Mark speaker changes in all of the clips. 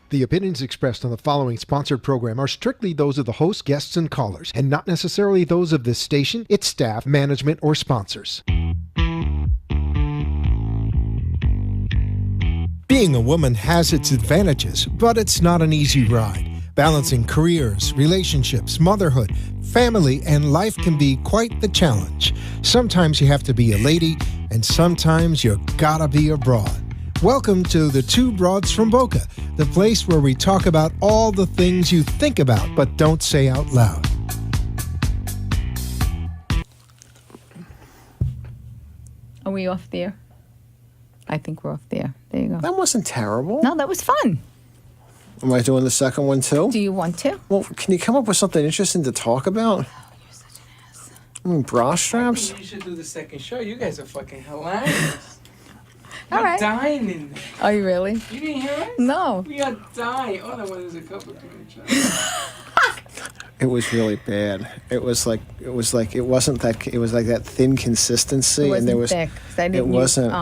Speaker 1: The opinions expressed on the following sponsored program are strictly those of the host, guests, and callers, and not necessarily those of this station, its staff, management, or sponsors. Being a woman has its advantages, but it's not an easy ride. Balancing careers, relationships, motherhood, family, and life can be quite the challenge. Sometimes you have to be a lady, and sometimes you gotta be a broad. Welcome to the Two Broads from Boca, the place where we talk about all the things you think about but don't say out loud.
Speaker 2: Are we off there? I think we're off there. There you go.
Speaker 3: That wasn't terrible.
Speaker 2: No, that was fun.
Speaker 3: Am I doing the second one too?
Speaker 2: Do you want to?
Speaker 3: Well, can you come up with something interesting to talk about?
Speaker 2: Oh, you're such an ass.
Speaker 3: I mean, bra straps?
Speaker 4: You should do the second show. You guys are fucking hilarious.
Speaker 2: All right.
Speaker 4: Dying in there.
Speaker 2: Are you really?
Speaker 4: You didn't hear us?
Speaker 2: No.
Speaker 4: We are dying. All I want is a couple of pictures.
Speaker 3: It was really bad. It was like it wasn't that. It was like that thin consistency,
Speaker 2: It wasn't
Speaker 3: and there was.
Speaker 2: thick.
Speaker 3: It wasn't.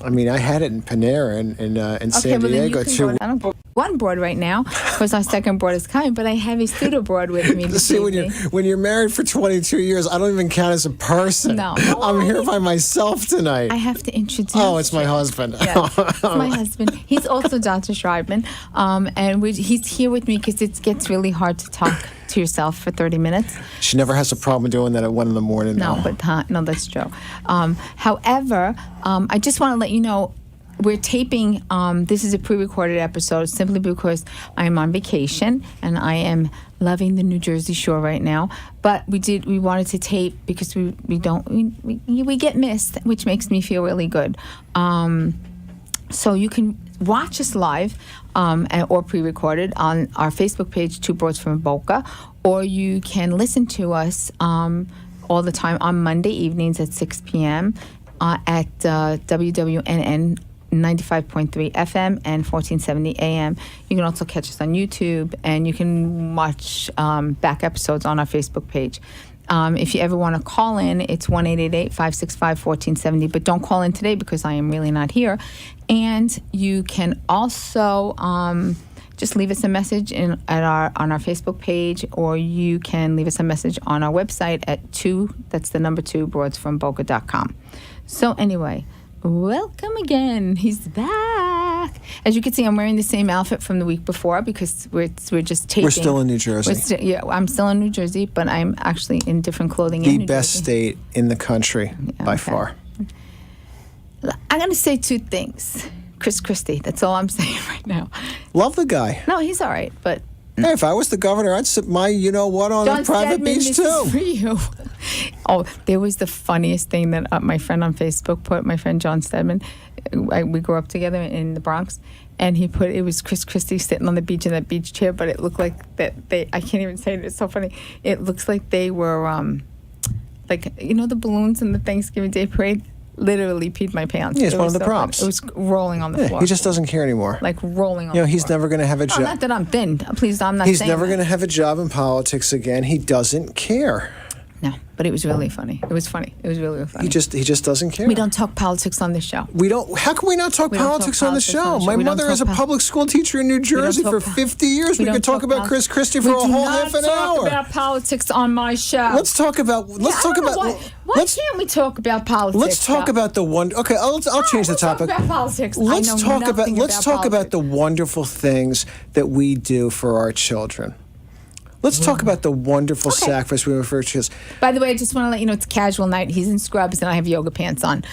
Speaker 3: I mean, I had it in Panera in San Diego too.
Speaker 2: I don't one board right now because our second board is coming, but I have a studio board with me.
Speaker 3: See, when you're married for 22 years, I don't even count as a person.
Speaker 2: No.
Speaker 3: I'm here by myself tonight.
Speaker 2: I have to introduce.
Speaker 3: Oh, it's my husband.
Speaker 2: Yeah, it's my husband. He's also Dr. Schreibman, and he's here with me because it gets really hard to talk to yourself for 30 minutes.
Speaker 3: She never has a problem doing that at 1 a.m.
Speaker 2: No, no, that's true. However, I just want to let you know we're taping. This is a pre-recorded episode simply because I'm on vacation and I am loving the New Jersey shore right now. But we wanted to tape because we get missed, which makes me feel really good. So you can watch us live or pre-recorded on our Facebook page, Two Broads from Boca, or you can listen to us all the time on Monday evenings at 6 p.m. At WWNN 95.3 FM and 1470 AM. You can also catch us on YouTube, and you can watch back episodes on our Facebook page. If you ever want to call in, it's 1-888-565-1470. But don't call in today because I am really not here. And you can also just leave us a message on our Facebook page, or you can leave us a message on our website at 2 broadsfromboca.com. So anyway, welcome again. He's back. As you can see, I'm wearing the same outfit from the week before because we're just taping.
Speaker 3: We're still in New Jersey.
Speaker 2: I'm still in New Jersey, but I'm actually in different clothing.
Speaker 3: The best state in the country by far.
Speaker 2: I'm going to say two things. Chris Christie. That's all I'm saying right now.
Speaker 3: Love the guy.
Speaker 2: No, he's all right, but.
Speaker 3: Hey, if I was the governor, I'd sit my you-know-what on a private beach,
Speaker 2: this
Speaker 3: too.
Speaker 2: Is for you. Oh, there was the funniest thing that my friend on Facebook put, my friend John Stedman. We grew up together in the Bronx, and he put, it was Chris Christie sitting on the beach in that beach chair, but it looked like that I can't even say it, it's so funny. It looks like they were, like, you know the balloons in the Thanksgiving Day Parade? Literally peed my pants.
Speaker 3: Yeah, it's one of the props.
Speaker 2: Funny. It was rolling on the floor.
Speaker 3: He just doesn't care anymore.
Speaker 2: Like rolling on the floor.
Speaker 3: He's never going to have a job.
Speaker 2: Not that I'm thin. Please, I'm not saying
Speaker 3: He's never going to
Speaker 2: that.
Speaker 3: have a job in politics again. He doesn't care.
Speaker 2: No, but it was really funny. It was funny. It was really funny.
Speaker 3: He just doesn't care.
Speaker 2: We don't talk politics on this show.
Speaker 3: We don't. How can we not talk politics on the show? My mother is a public school teacher in New Jersey for 50 years. We could talk about Chris Christie for a whole half an hour.
Speaker 2: We do not talk about politics on my show.
Speaker 3: Let's talk about. Why
Speaker 2: can't we talk about politics?
Speaker 3: Let's talk about the one. Okay, I'll change the topic.
Speaker 2: Talk about politics.
Speaker 3: Let's talk about the wonderful things that we do for our children. Let's talk about the wonderful sacrifice we refer to as.
Speaker 2: By the way, I just want to let you know it's a casual night. He's in scrubs and I have yoga pants on.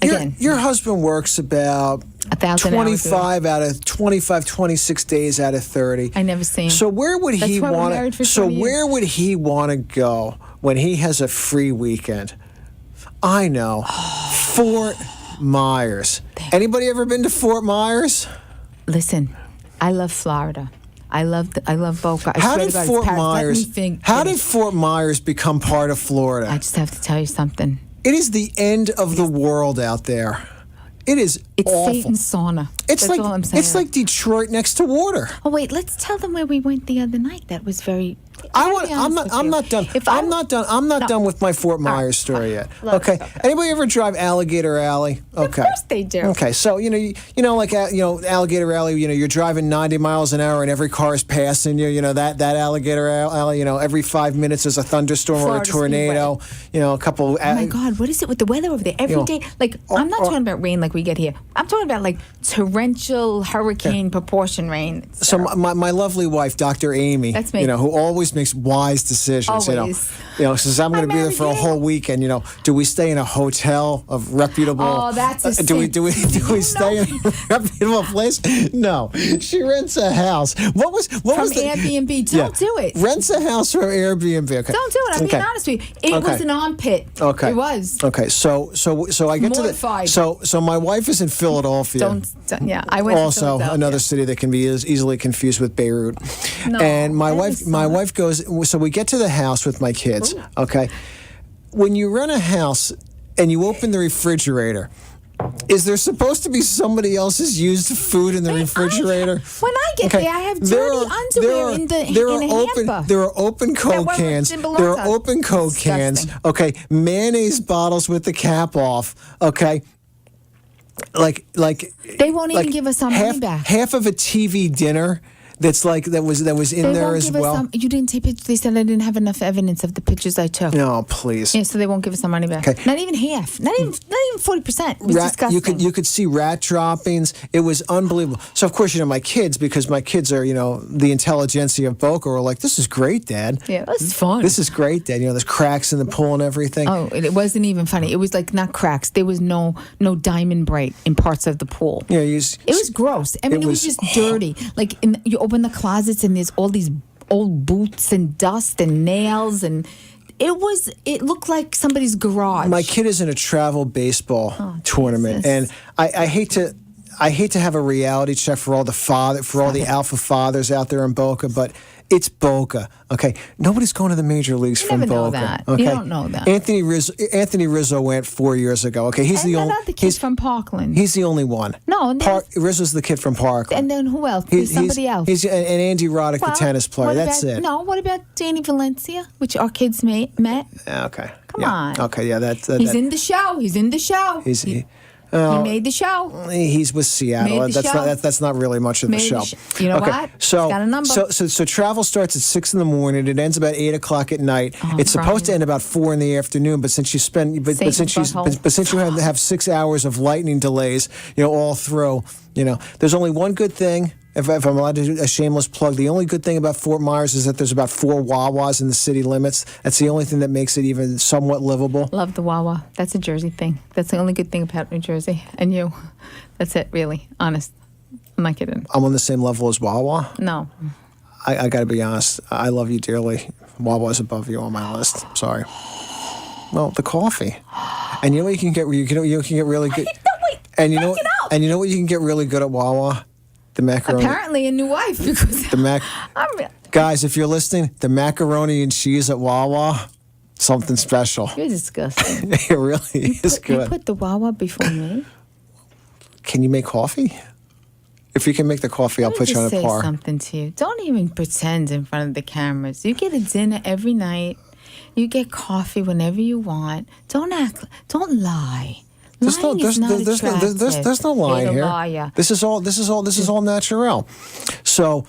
Speaker 2: Again.
Speaker 3: Your husband works about 25 out of 26 days out of 30.
Speaker 2: I never see him.
Speaker 3: So where would he want to? So where would he want to go when he has a free weekend? I know, Fort Myers. Anybody ever been to Fort Myers?
Speaker 2: Listen, I love Florida. I love Boca.
Speaker 3: How did Fort Myers become part of Florida?
Speaker 2: I just have to tell you something.
Speaker 3: It is the end of the world out there. It is
Speaker 2: It's
Speaker 3: awful.
Speaker 2: Satan's sauna.
Speaker 3: It's
Speaker 2: That's all I'm saying.
Speaker 3: It's like Detroit next to water.
Speaker 2: Oh wait, let's tell them where we went the other night. That was very.
Speaker 3: I'm not done. I'm not done with my Fort Myers story yet. Okay. Anybody ever drive Alligator Alley? Okay.
Speaker 2: Of course they do.
Speaker 3: Okay. So like Alligator Alley. You're driving 90 miles an hour and every car is passing you. You know that Alligator Alley. Every 5 minutes there's a thunderstorm or a tornado. A couple.
Speaker 2: Oh my God, what is it with the weather over there? Every day, like I'm not talking about rain like we get here. I'm talking about like torrential hurricane proportion rain.
Speaker 3: So my lovely wife, Dr. Amy,
Speaker 2: that's me.
Speaker 3: Who always makes wise decisions.
Speaker 2: Always.
Speaker 3: Since I'm going to be there for a whole weekend. Do we stay in a hotel of reputable?
Speaker 2: Oh, that's a
Speaker 3: do we stay in a reputable place? No, she rents a house. What was
Speaker 2: from
Speaker 3: the
Speaker 2: Airbnb? Don't do it.
Speaker 3: Rents a house from Airbnb. Okay.
Speaker 2: Don't do it. I'm being honest with you. It was an armpit.
Speaker 3: Okay.
Speaker 2: It was.
Speaker 3: Okay. So I get
Speaker 2: Mortified.
Speaker 3: to the so my wife is in Philadelphia.
Speaker 2: I went
Speaker 3: also
Speaker 2: to Philadelphia.
Speaker 3: Another city that can be easily confused with Beirut.
Speaker 2: No,
Speaker 3: and my wife goes. So we get to the house with my kids.
Speaker 2: Ooh.
Speaker 3: Okay. When you rent a house and you open the refrigerator, is there supposed to be somebody else's used food in the refrigerator?
Speaker 2: When I get there, I have dirty underwear in a hamper.
Speaker 3: There are open Coke cans. There are open Coke cans. Okay, mayonnaise bottles with the cap off. Okay. Like
Speaker 2: they won't even give us our money back.
Speaker 3: Half of a TV dinner that was in there as well.
Speaker 2: You didn't take pictures. They said I didn't have enough evidence of the pictures I took.
Speaker 3: No, please.
Speaker 2: Yeah, so they won't give us our money back.
Speaker 3: Okay.
Speaker 2: Not even half. Not even 40%. It was disgusting.
Speaker 3: You could see rat droppings. It was unbelievable. So of course my kids, because my kids are the intelligentsia of Boca, were like, "This is great, Dad.
Speaker 2: Yeah, this is fun.
Speaker 3: This is great, Dad. There's cracks in the pool and everything."
Speaker 2: Oh, it wasn't even funny. It was like not cracks. There was no diamond break in parts of the pool.
Speaker 3: Yeah,
Speaker 2: it was gross. I mean, it was just dirty. Like you open the closets and there's all these old boots and dust and nails and it looked like somebody's garage.
Speaker 3: My kid is in a travel baseball tournament, and I hate to have a reality check for all the alpha fathers out there in Boca, but it's Boca. Okay, nobody's going to the major leagues from Boca.
Speaker 2: Know that.
Speaker 3: Okay?
Speaker 2: You don't know that.
Speaker 3: Anthony Rizzo went 4 years ago. Okay, he's the only.
Speaker 2: The kid from Parkland.
Speaker 3: He's the only one.
Speaker 2: No,
Speaker 3: Rizzo's the kid from Parkland.
Speaker 2: And then who else? There's somebody else.
Speaker 3: And Andy Roddick, the tennis player. That's it.
Speaker 2: No, what about Danny Valencia, which our kids met?
Speaker 3: Okay.
Speaker 2: Come on.
Speaker 3: Okay, yeah, that's.
Speaker 2: He's in the show. He's in the show. He made the show.
Speaker 3: He's with Seattle. That's not really much of the show.
Speaker 2: You know what?
Speaker 3: So,
Speaker 2: got a number.
Speaker 3: So travel starts at 6 in the morning. It ends about 8 o'clock at night. It's supposed to end about 4 in the afternoon. But since you have 6 hours of lightning delays, all through, there's only one good thing. If I'm allowed to do a shameless plug, the only good thing about Fort Myers is that there's about 4 Wawas in the city limits. That's the only thing that makes it even somewhat livable.
Speaker 2: Love the Wawa. That's a Jersey thing. That's the only good thing about New Jersey. And you. That's it, really. Honest. I'm not kidding.
Speaker 3: I'm on the same level as Wawa?
Speaker 2: No.
Speaker 3: I got to be honest. I love you dearly. Wawa's above you on my list. Sorry. Well, the coffee. And you know what you can get? You can get really good. And you know what you can get really good at Wawa? The macaroni.
Speaker 2: Apparently a new wife because
Speaker 3: guys, if you're listening, the macaroni and cheese at Wawa, something special.
Speaker 2: You're disgusting.
Speaker 3: It really is good.
Speaker 2: You put the Wawa before me?
Speaker 3: Can you make coffee? If you can make the coffee, I'll put you on a par.
Speaker 2: Let me just say something to you. Don't even pretend in front of the cameras. You get a dinner every night. You get coffee whenever you want. Don't lie. There's no line here. This is all natural. So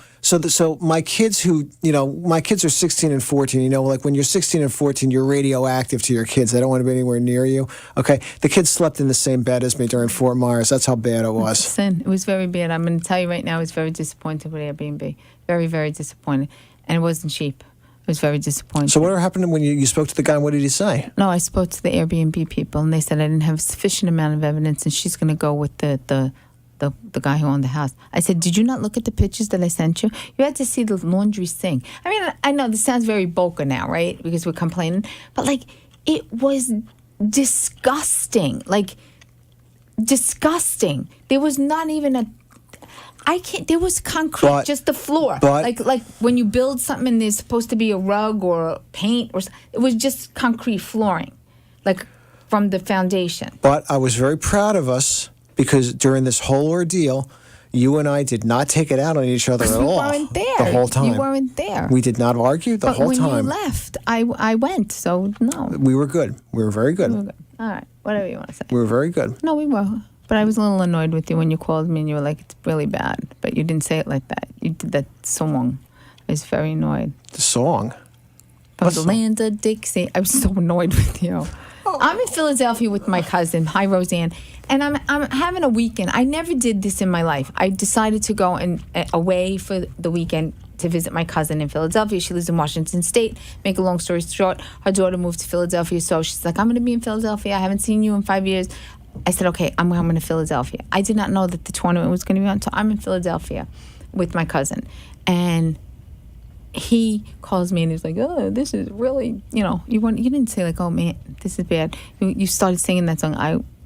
Speaker 2: my kids my kids are 16 and 14. Like when you're 16 and 14, you're radioactive to your kids. They don't want to be anywhere near you. Okay, the kids slept in the same bed as me during Fort Myers. That's how bad it was. Listen, it was very bad. I'm going to tell you right now, I was very disappointed with Airbnb. Very, very disappointed, and it wasn't cheap. It was very disappointing.
Speaker 3: So what happened when you spoke to the guy? What did he say?
Speaker 2: No, I spoke to the Airbnb people, and they said I didn't have sufficient amount of evidence, and she's going to go with the guy who owned the house. I said, did you not look at the pictures that I sent you? You had to see the laundry sink. I mean, I know this sounds very Boca now, right? Because we're complaining. But, it was disgusting. Disgusting. There was not even there was concrete, just the floor. Like when you build something and there's supposed to be a rug or paint, it was just concrete flooring, from the foundation.
Speaker 3: But I was very proud of us because during this whole ordeal, you and I did not take it out on each other at all.
Speaker 2: You weren't there.
Speaker 3: The whole time.
Speaker 2: You weren't there.
Speaker 3: We did not argue the whole time.
Speaker 2: But when you left, I went, so no.
Speaker 3: We were good. We were very good.
Speaker 2: We were good. All right, whatever you want to say.
Speaker 3: We were very good.
Speaker 2: No, we were. But I was a little annoyed with you when you called me and you were like, it's really bad. But you didn't say it like that. You did that song. I was very annoyed.
Speaker 3: The song?
Speaker 2: From the land of Dixie. I was so annoyed with you. I'm in Philadelphia with my cousin. Hi, Roseanne. And I'm having a weekend. I never did this in my life. I decided to go away for the weekend to visit my cousin in Philadelphia. She lives in Washington State. Make a long story short, her daughter moved to Philadelphia. So she's like, I'm going to be in Philadelphia. I haven't seen you in 5 years. I said, okay, I'm coming to Philadelphia. I did not know that the tournament was going to be on. So I'm in Philadelphia with my cousin. And he calls me and he's like, oh, this is really, you didn't say like, oh man, this is bad. You started singing that song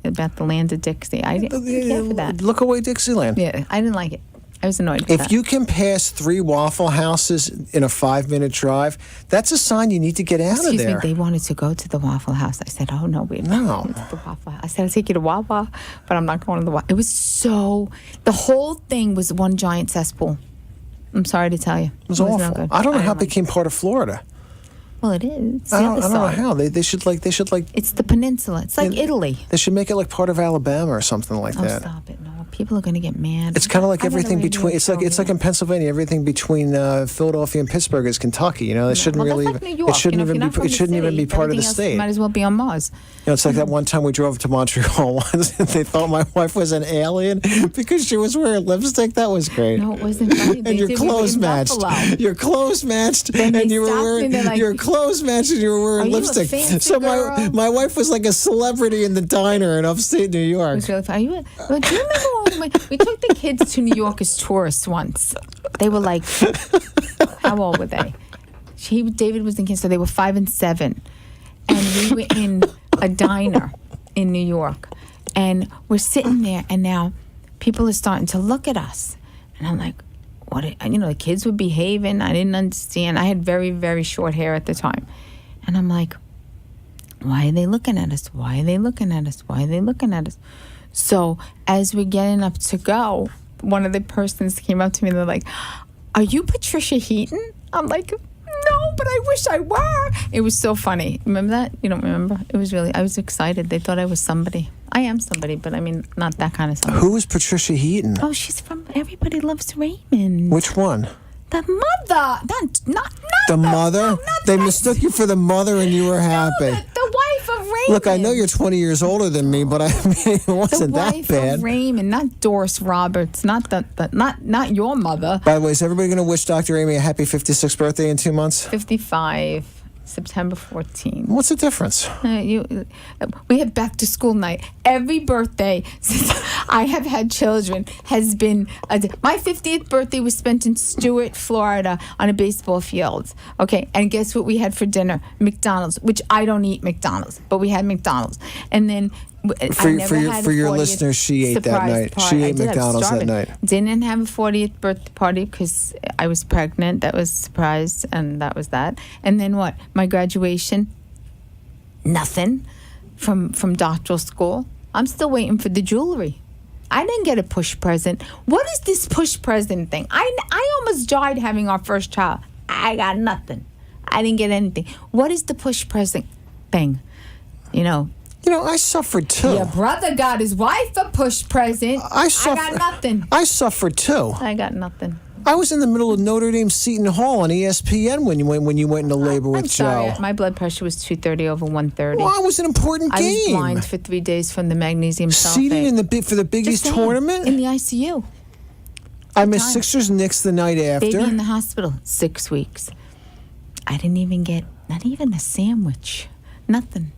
Speaker 2: about the land of Dixie. I didn't care for that.
Speaker 3: Look away, Dixieland.
Speaker 2: Yeah, I didn't like it. I was annoyed with
Speaker 3: If
Speaker 2: that.
Speaker 3: you can pass 3 Waffle Houses in a 5-minute drive, that's a sign you need to get out of there.
Speaker 2: Excuse me, they wanted to go to the Waffle House. I said, oh, no, we're not going to the Waffle House. I said, I'll take you to Wawa, but I'm not going to the Waffle. It was the whole thing was one giant cesspool. I'm sorry to tell you.
Speaker 3: It was awful.
Speaker 2: No good.
Speaker 3: I don't know how it became part of Florida.
Speaker 2: Well, it is. It's
Speaker 3: I don't know how. They should like.
Speaker 2: It's the peninsula. It's like Italy.
Speaker 3: They should make it like part of Alabama or something like that.
Speaker 2: Oh, stop it! No, people are going to get mad.
Speaker 3: It's kind of like everything between. It's like in Pennsylvania. Everything between Philadelphia and Pittsburgh is Kentucky. It shouldn't really.
Speaker 2: Like New York.
Speaker 3: It shouldn't even be. It shouldn't even be part of the state.
Speaker 2: Might as well be on Mars.
Speaker 3: It's like that one time we drove to Montreal once, and they thought my wife was an alien because she was wearing lipstick. That was great.
Speaker 2: No, it wasn't funny.
Speaker 3: And your clothes matched. Your clothes matched, and you were wearing your clothes matched, and you were wearing lipstick. So my wife was like a celebrity in the diner in upstate New York.
Speaker 2: It was really funny. Do you remember we took the kids to New York as tourists once? They were like, how old were they? David was in Kansas, so they were 5 and 7, and we were in a diner in New York, and we're sitting there, and now people are starting to look at us, and I'm like, what? The kids were behaving. I didn't understand. I had very, very short hair at the time, and I'm like, why are they looking at us? Why are they looking at us? Why are they looking at us? So as we're getting up to go, one of the persons came up to me and they're like, are you Patricia Heaton? I'm like, no, but I wish I were. It was so funny. Remember that? You don't remember? It was really, I was excited. They thought I was somebody. I am somebody, but I mean, not that kind of somebody.
Speaker 3: Who is Patricia Heaton?
Speaker 2: Oh, she's from Everybody Loves Raymond.
Speaker 3: Which one?
Speaker 2: The mother. Not
Speaker 3: the mother? No, they mistook you for the mother and you were happy.
Speaker 2: No, the wife of Raymond.
Speaker 3: Look, I know you're 20 years older than me, but I mean, it wasn't that bad.
Speaker 2: The wife of Raymond, not Doris Roberts, not your mother.
Speaker 3: By the way, is everybody going to wish Dr. Amy a happy 56th birthday in 2 months?
Speaker 2: 55. September 14th.
Speaker 3: What's the difference?
Speaker 2: We have back to school night. Every birthday since I have had children has been my 50th birthday was spent in Stuart, Florida, on a baseball field. Okay, and guess what we had for dinner? McDonald's, which I don't eat McDonald's, but we had McDonald's, and then.
Speaker 3: For your listeners, she ate that night. She ate McDonald's that night.
Speaker 2: Didn't have a 40th birthday party because I was pregnant. That was a surprise, and that was that. And then what? My graduation, nothing from doctoral school. I'm still waiting for the jewelry. I didn't get a push present. What is this push present thing? I almost died having our first child. I got nothing. I didn't get anything. What is the push present thing?
Speaker 3: I suffered too.
Speaker 2: Your brother got his wife a push present. I got nothing.
Speaker 3: I suffered too.
Speaker 2: I got nothing.
Speaker 3: I was in the middle of Notre Dame Seton Hall on ESPN when you went into labor with Joe.
Speaker 2: My blood pressure was 230 over 130.
Speaker 3: Well, it was an important game.
Speaker 2: I was blind for 3 days from the magnesium sulfate.
Speaker 3: Seating for the Big East tournament?
Speaker 2: In the ICU.
Speaker 3: I missed Sixers Knicks the night after.
Speaker 2: Baby in the hospital, 6 weeks. I didn't even get, not even a sandwich. Nothing.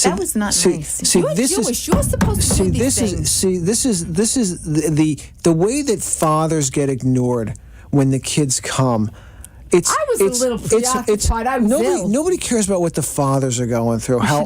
Speaker 2: That was not nice. You're Jewish. You're supposed to do these things.
Speaker 3: This is the way that fathers get ignored when the kids come
Speaker 2: I was a little preoccupied. I was ill.
Speaker 3: Nobody cares about what the fathers are going through. How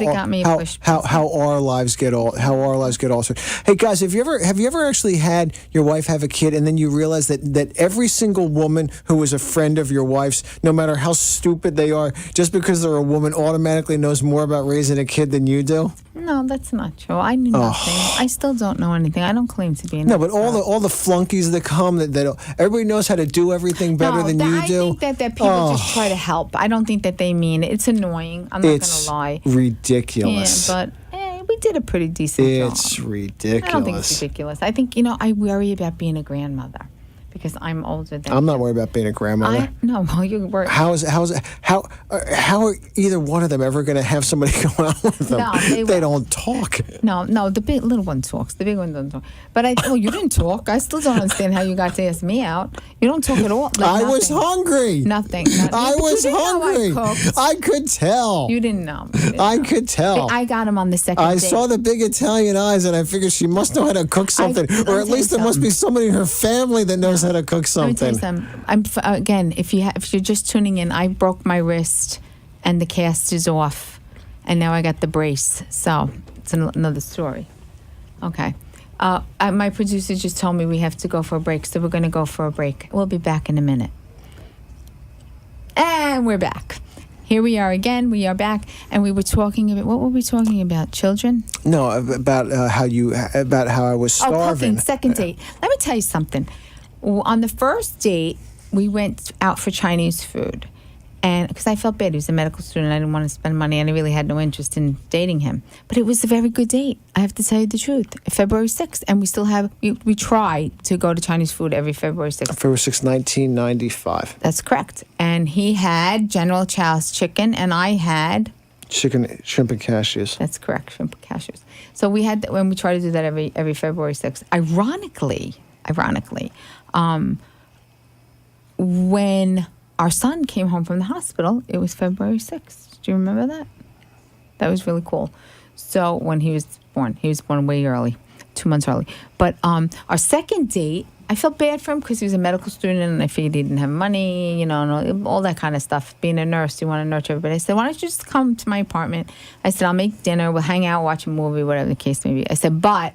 Speaker 3: our lives get altered. Hey guys, have you ever actually had your wife have a kid and then you realize that every single woman who is a friend of your wife's, no matter how stupid they are, just because they're a woman, automatically knows more about raising a kid than you do?
Speaker 2: No, that's not true. I knew nothing. I still don't know anything. I don't claim to be an expert.
Speaker 3: But all the flunkies that come, that everybody knows how to do everything better than you do.
Speaker 2: I think that people just try to help. I don't think that they mean it. It's annoying. I'm not going to lie.
Speaker 3: It's ridiculous.
Speaker 2: Yeah, but we did a pretty decent job.
Speaker 3: It's ridiculous.
Speaker 2: I don't think it's ridiculous. I think, I worry about being a grandmother because I'm older than
Speaker 3: I'm not worried about being a grandmother.
Speaker 2: You're worried.
Speaker 3: How are either one of them ever going to have somebody going on with them?
Speaker 2: No,
Speaker 3: they don't talk.
Speaker 2: No, the little one talks. The big one doesn't talk. But you didn't talk. I still don't understand how you got to ask me out. You don't talk at all.
Speaker 3: I was hungry.
Speaker 2: Nothing.
Speaker 3: I was hungry. I could tell.
Speaker 2: You didn't know.
Speaker 3: I could tell.
Speaker 2: I got him on the second date.
Speaker 3: I saw the big Italian eyes, and I figured she must know how to cook something, or at least there must be somebody in her family that knows how to cook something.
Speaker 2: Let me tell you something. Again, if you're just tuning in, I broke my wrist, and the cast is off, and now I got the brace. So it's another story. Okay. My producer just told me we have to go for a break, so we're going to go for a break. We'll be back in a minute. And we're back. Here we are again. We are back, and we were talking about what were we talking about? Children?
Speaker 3: No, about how I was starving.
Speaker 2: Oh, cooking. Second date. Let me tell you something. On the first date, we went out for Chinese food, and because I felt bad, he was a medical student, I didn't want to spend money, and I really had no interest in dating him. But it was a very good date. I have to tell you the truth. February 6th, and we still have. We try to go to Chinese food every February 6th.
Speaker 3: February 6th, 1995.
Speaker 2: That's correct. And he had General Chow's chicken, and I had
Speaker 3: chicken, shrimp, and cashews.
Speaker 2: That's correct, shrimp and cashews. So we had when we try to do that every February 6th. Ironically. When our son came home from the hospital, it was February 6th. Do you remember that? That was really cool. So when he was born way early, 2 months early. But our second date, I felt bad for him because he was a medical student and I figured he didn't have money, and all that kind of stuff. Being a nurse, you want to nurture everybody. I said, why don't you just come to my apartment? I said, I'll make dinner, we'll hang out, watch a movie, whatever the case may be. I said, but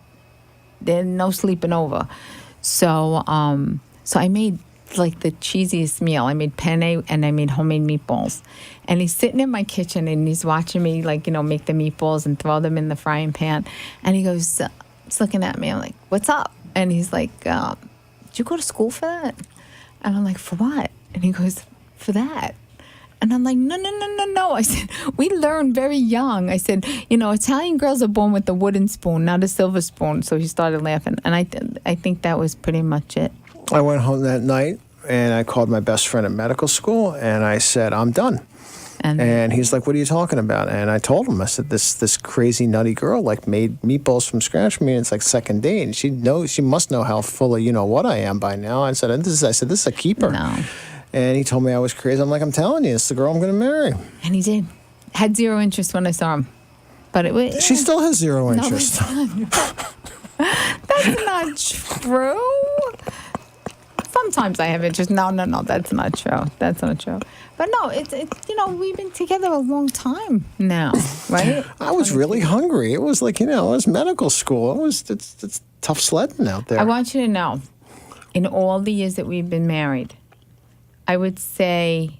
Speaker 2: there's no sleeping over. So I made like the cheesiest meal. I made penne and I made homemade meatballs. And he's sitting in my kitchen and he's watching me make the meatballs and throw them in the frying pan. And he goes, he's looking at me. I'm like, what's up? And he's like, did you go to school for that? And I'm like, for what? And he goes, for that. And I'm like, no. I said, we learn very young. I said, Italian girls are born with the wooden spoon, not a silver spoon. So he started laughing. And I think that was pretty much it.
Speaker 3: I went home that night and I called my best friend at medical school and I said, I'm done. And he's like, what are you talking about? And I told him, I said, this crazy nutty girl made meatballs from scratch for me, and it's like second date. And she must know how full of what I am by now. I said, this is a keeper.
Speaker 2: No.
Speaker 3: And he told me I was crazy. I'm like, I'm telling you, it's the girl I'm going to marry.
Speaker 2: And he did. Had zero interest when I saw him. But it was.
Speaker 3: She still has zero interest.
Speaker 2: No, that's not true. Sometimes I have interest. No, that's not true. That's not true. But no, it's we've been together a long time now, right?
Speaker 3: I was really hungry. It was like, it was medical school. It's tough sledding out there.
Speaker 2: I want you to know, in all the years that we've been married, I would say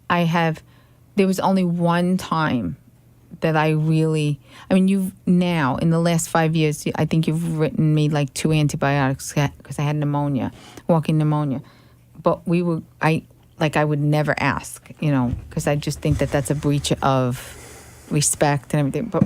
Speaker 2: there was only one time that I really, you've now, in the last 5 years, I think you've written me like 2 antibiotics because I had pneumonia, walking pneumonia. But I would never ask, because I just think that that's a breach of respect and everything. But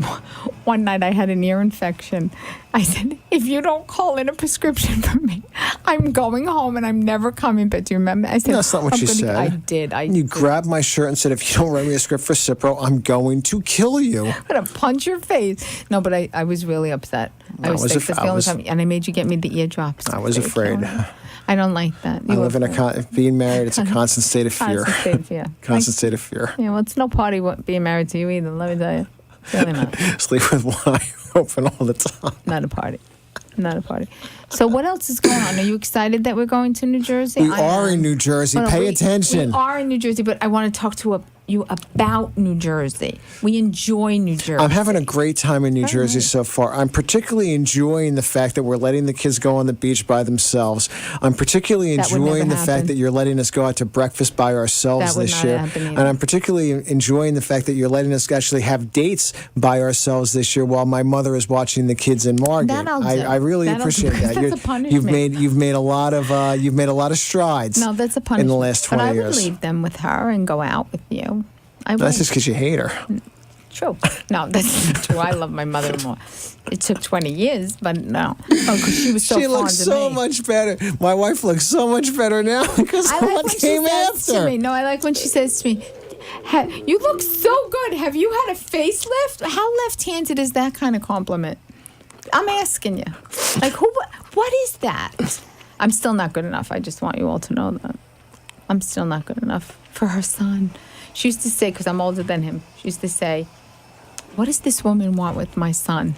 Speaker 2: one night I had an ear infection. I said, if you don't call in a prescription for me, I'm going home and I'm never coming back. Do you remember? I said,
Speaker 3: that's not what you said.
Speaker 2: I did.
Speaker 3: You grabbed my shirt and said, if you don't write me a script for Cipro, I'm going to kill you.
Speaker 2: I'm going to punch your face. No, but I was really upset. I was sick. That's the only time. And I made you get me the eardrops.
Speaker 3: I was afraid.
Speaker 2: I don't like that.
Speaker 3: Being married, it's a constant state of fear.
Speaker 2: Constant state of fear.
Speaker 3: Constant state of fear.
Speaker 2: Yeah, well, it's no party being married to you either, let me tell you. It's really not.
Speaker 3: Sleep with one eye open all the time.
Speaker 2: Not a party. Not a party. So what else is going on? Are you excited that we're going to New Jersey?
Speaker 3: We are in New Jersey. Pay attention.
Speaker 2: We are in New Jersey, but I want to talk to you about New Jersey. We enjoy New Jersey.
Speaker 3: I'm having a great time in New Jersey so far. I'm particularly enjoying the fact that we're letting the kids go on the beach by themselves. I'm particularly enjoying the fact that you're letting us go out to breakfast by ourselves this year. And I'm particularly enjoying the fact that you're letting us actually have dates by ourselves this year while my mother is watching the kids in Margate. I really appreciate that.
Speaker 2: That's a punishment.
Speaker 3: You've made a lot of strides.
Speaker 2: No, that's a punishment.
Speaker 3: In the last 20 years.
Speaker 2: But I would leave them with her and go out with you.
Speaker 3: That's just because you hate her.
Speaker 2: True. No, that's not true. I love my mother-in-law. It took 20 years, but no. Oh, because she was so fond of me. She looks
Speaker 3: so much better. My wife looks so much better now because someone came after.
Speaker 2: No, I like when she says to me, you look so good. Have you had a facelift? How left-handed is that kind of compliment? I'm asking you. Like, what is that? I'm still not good enough. I just want you all to know that. I'm still not good enough for her son. She used to say, because I'm older than him, she used to say, what does this woman want with my son?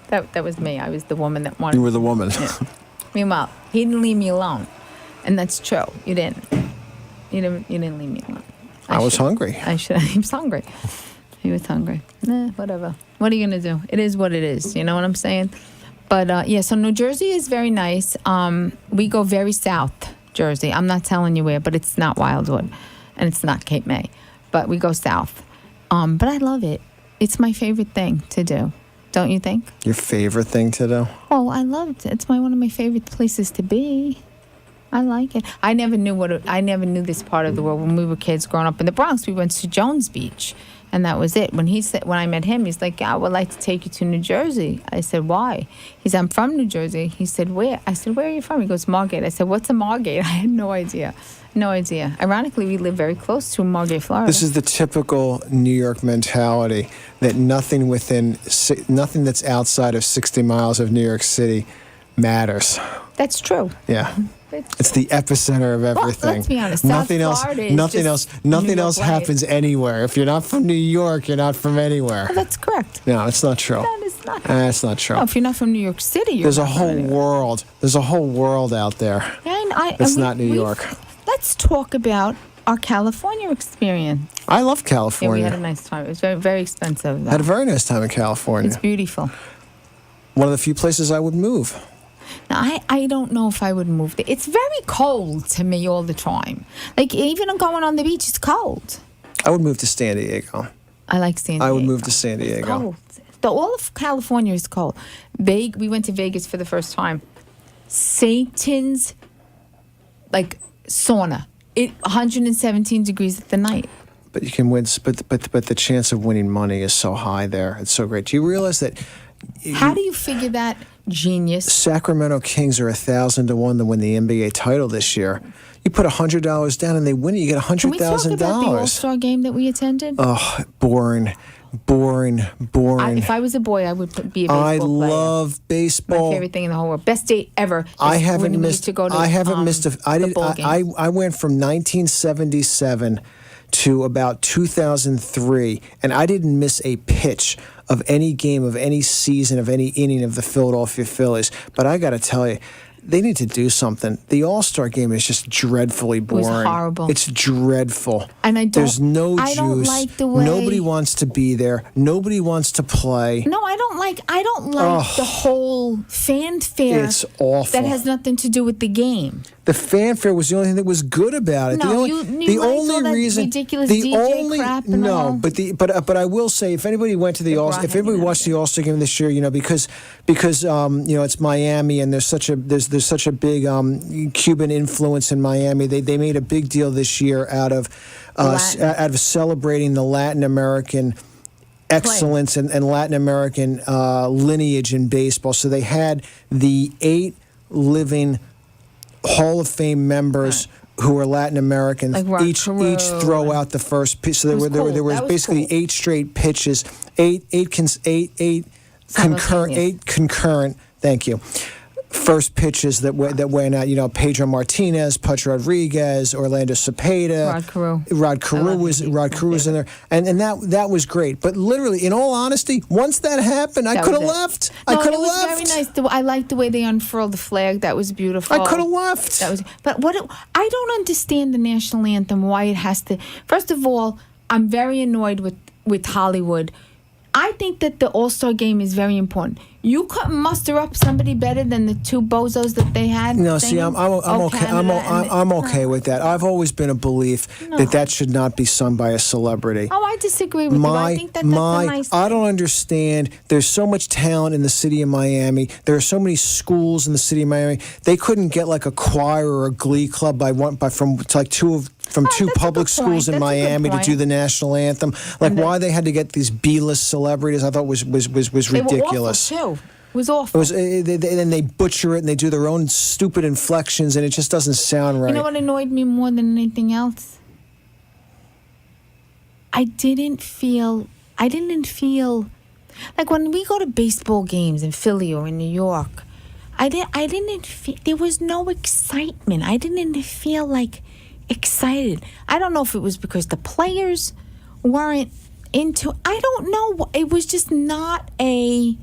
Speaker 2: That was me. I was the woman that wanted.
Speaker 3: You were the woman.
Speaker 2: Yeah. Meanwhile, he didn't leave me alone. And that's true. You didn't. You didn't leave me alone.
Speaker 3: I was hungry.
Speaker 2: He was hungry. He was hungry. Whatever. What are you going to do? It is what it is. You know what I'm saying? But, so New Jersey is very nice. We go very south Jersey. I'm not telling you where, but it's not Wildwood. And it's not Cape May. But we go south. But I love it. It's my favorite thing to do. Don't you think?
Speaker 3: Your favorite thing to do?
Speaker 2: Oh, I loved it. It's one of my favorite places to be. I like it. I never knew this part of the world. When we were kids growing up in the Bronx, we went to Jones Beach. And that was it. When I met him, he's like, I would like to take you to New Jersey. I said, why? He said, I'm from New Jersey. He said, where? I said, where are you from? He goes, Margate. I said, what's a Margate? I had no idea. No idea. Ironically, we live very close to Margate, Florida.
Speaker 3: This is the typical New York mentality that nothing that's outside of 60 miles of New York City matters.
Speaker 2: That's true.
Speaker 3: Yeah. It's the epicenter of everything.
Speaker 2: Well, let's be honest.
Speaker 3: Nothing else happens anywhere. If you're not from New York, you're not from anywhere.
Speaker 2: Oh, that's correct.
Speaker 3: No, it's not true.
Speaker 2: That is not.
Speaker 3: That's not true.
Speaker 2: No, if you're not from New York City,
Speaker 3: there's a whole world. There's a whole world out there. It's not New York.
Speaker 2: Let's talk about our California experience.
Speaker 3: I love California.
Speaker 2: Yeah, we had a nice time. It was very, very expensive, though.
Speaker 3: Had a very nice time in California.
Speaker 2: It's beautiful.
Speaker 3: One of the few places I would move.
Speaker 2: Now, I don't know if I would move there. It's very cold to me all the time. Like, even going on the beach, it's cold.
Speaker 3: I would move to San Diego.
Speaker 2: I like San Diego.
Speaker 3: I would move to San Diego.
Speaker 2: It's cold. All of California is cold. We went to Vegas for the first time. Satan's, sauna. 117 degrees at the night.
Speaker 3: But you can win. But the chance of winning money is so high there. It's so great. Do you realize that?
Speaker 2: How do you figure that, genius?
Speaker 3: Sacramento Kings are 1,000 to 1 to win the NBA title this year. You put $100 down and they win it. You get $100,000.
Speaker 2: Can we talk about the All-Star game that we attended?
Speaker 3: Oh, boring.
Speaker 2: If I was a boy, I would be a baseball player.
Speaker 3: I love baseball.
Speaker 2: My favorite thing in the whole world. Best date ever.
Speaker 3: I haven't missed. I went from 1977 to about 2003, and I didn't miss a pitch of any game, of any season, of any inning of the Philadelphia Phillies. But I got to tell you, they need to do something. The All-Star game is just dreadfully boring. It was
Speaker 2: horrible.
Speaker 3: It's dreadful.
Speaker 2: And
Speaker 3: there's no juice.
Speaker 2: I don't like the way.
Speaker 3: Nobody wants to be there. Nobody wants to play.
Speaker 2: No, I don't like the whole fanfare.
Speaker 3: It's awful.
Speaker 2: That has nothing to do with the game.
Speaker 3: The fanfare was the only thing that was good about it.
Speaker 2: No, the only reason, ridiculous DJ crap and all.
Speaker 3: But I will say, if anybody went to if anybody watched the All-Star game this year, because it's Miami and there's such a big Cuban influence in Miami. They made a big deal this year out of celebrating the Latin American excellence and Latin American lineage in baseball. So they had the 8 living Hall of Fame members who are Latin Americans, each throw out the first pitch. So there was basically 8 straight pitches, eight concurrent. Thank you. first pitches that went out. You know, Pedro Martinez, Pudge Rodriguez, Orlando Cepeda, Rod Carew was in there, and that was great. But literally, in all honesty, once that happened, I could have left. I could have left.
Speaker 2: Very nice. I liked the way they unfurled the flag. That was beautiful.
Speaker 3: I could have left.
Speaker 2: But I don't understand the national anthem. Why it has to. First of all, I'm very annoyed with Hollywood. I think that the All-Star game is very important. You couldn't muster up somebody better than the two bozos that they had.
Speaker 3: No, see, I'm okay. I'm okay with that. I've always been a belief that should not be sung by a celebrity.
Speaker 2: Oh, I disagree with you. I think that's a nice thing.
Speaker 3: I don't understand. There's so much talent in the city of Miami. There are so many schools in the city of Miami. They couldn't get like a choir or a glee club from two public schools in Miami to do the national anthem. Like why they had to get these B-list celebrities, I thought was ridiculous.
Speaker 2: They were awful too. It was awful.
Speaker 3: Then they butcher it and they do their own stupid inflections and it just doesn't sound right.
Speaker 2: You know what annoyed me more than anything else? I didn't feel like when we go to baseball games in Philly or in New York. I didn't feel there was no excitement. I didn't feel like excited. I don't know if it was because the players weren't into. I don't know. It was just not a.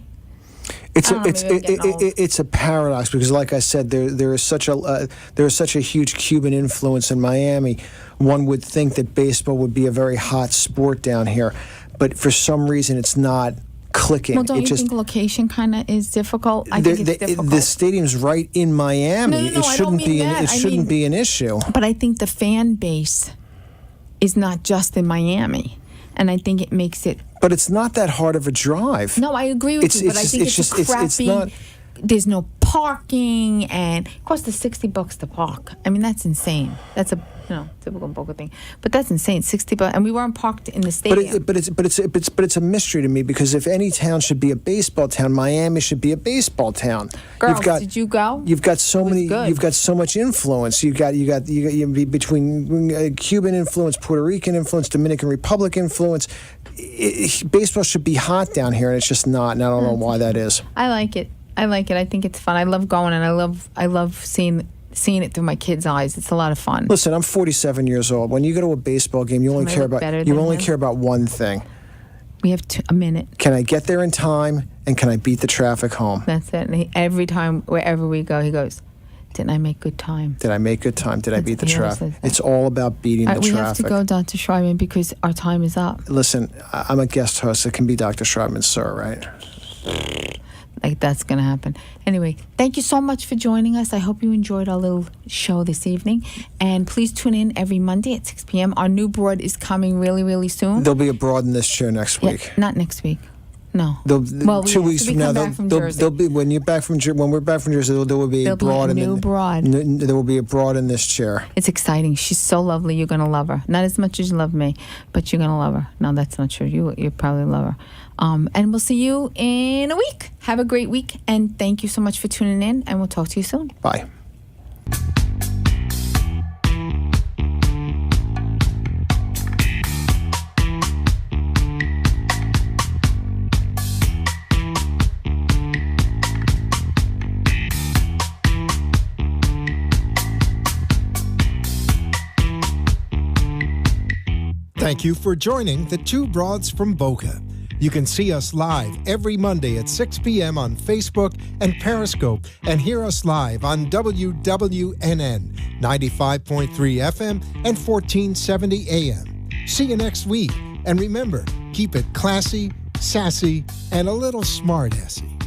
Speaker 3: It's a paradox because, like I said, there is such a huge Cuban influence in Miami. One would think that baseball would be a very hot sport down here, but for some reason it's not clicking.
Speaker 2: Well, don't you think location kind of is difficult? I think it's difficult.
Speaker 3: The stadium's right in Miami.
Speaker 2: No,
Speaker 3: it shouldn't be. It shouldn't be an issue.
Speaker 2: But I think the fan base is not just in Miami, and I think it makes it.
Speaker 3: But it's not that hard of a drive.
Speaker 2: No, I agree with you, but I think it's a crappy. There's no parking, and it costs us $60 to park. I mean, that's insane. That's a typical Boca thing, but that's insane. $60, and we weren't parked in the stadium.
Speaker 3: But it's a mystery to me because if any town should be a baseball town, Miami should be a baseball town.
Speaker 2: Girls, did you go?
Speaker 3: You've got so many.
Speaker 2: Good.
Speaker 3: You've got so much influence. You got between Cuban influence, Puerto Rican influence, Dominican Republic influence. Baseball should be hot down here, and it's just not. And I don't know why that is.
Speaker 2: I like it. I think it's fun. I love going, and I love seeing it through my kids' eyes. It's a lot of fun.
Speaker 3: Listen, I'm 47 years old. When you go to a baseball game, you only care about one thing.
Speaker 2: We have a minute.
Speaker 3: Can I get there in time, and can I beat the traffic home?
Speaker 2: That's it. And every time, wherever we go, he goes, "Didn't I make good time?
Speaker 3: Did I make good time? Did I beat the traffic?" It's all about beating the traffic.
Speaker 2: We have to go, Dr. Schreiman, because our time is up.
Speaker 3: Listen, I'm a guest host. It can be Dr. Schreiman, sir, right?
Speaker 2: Like that's going to happen. Anyway, thank you so much for joining us. I hope you enjoyed our little show this evening. And please tune in every Monday at 6 p.m. Our new broad is coming really, really soon.
Speaker 3: There'll be a broad in this chair next week.
Speaker 2: Yeah, not next week. No.
Speaker 3: 2 weeks from now, there'll be when we're back from Jersey, there will be a broad. There will be a broad in this chair.
Speaker 2: It's exciting. She's so lovely. You're gonna love her. Not as much as you love me, but you're gonna love her. No, that's not true. You probably love her. And we'll see you in a week. Have a great week, and thank you so much for tuning in. And we'll talk to you soon.
Speaker 3: Bye.
Speaker 1: Thank you for joining the Two Broads from Boca. You can see us live every Monday at 6 p.m. on Facebook and Periscope, and hear us live on WWNN 95.3 FM and 1470 AM. See you next week, and remember, keep it classy, sassy, and a little smart-assy.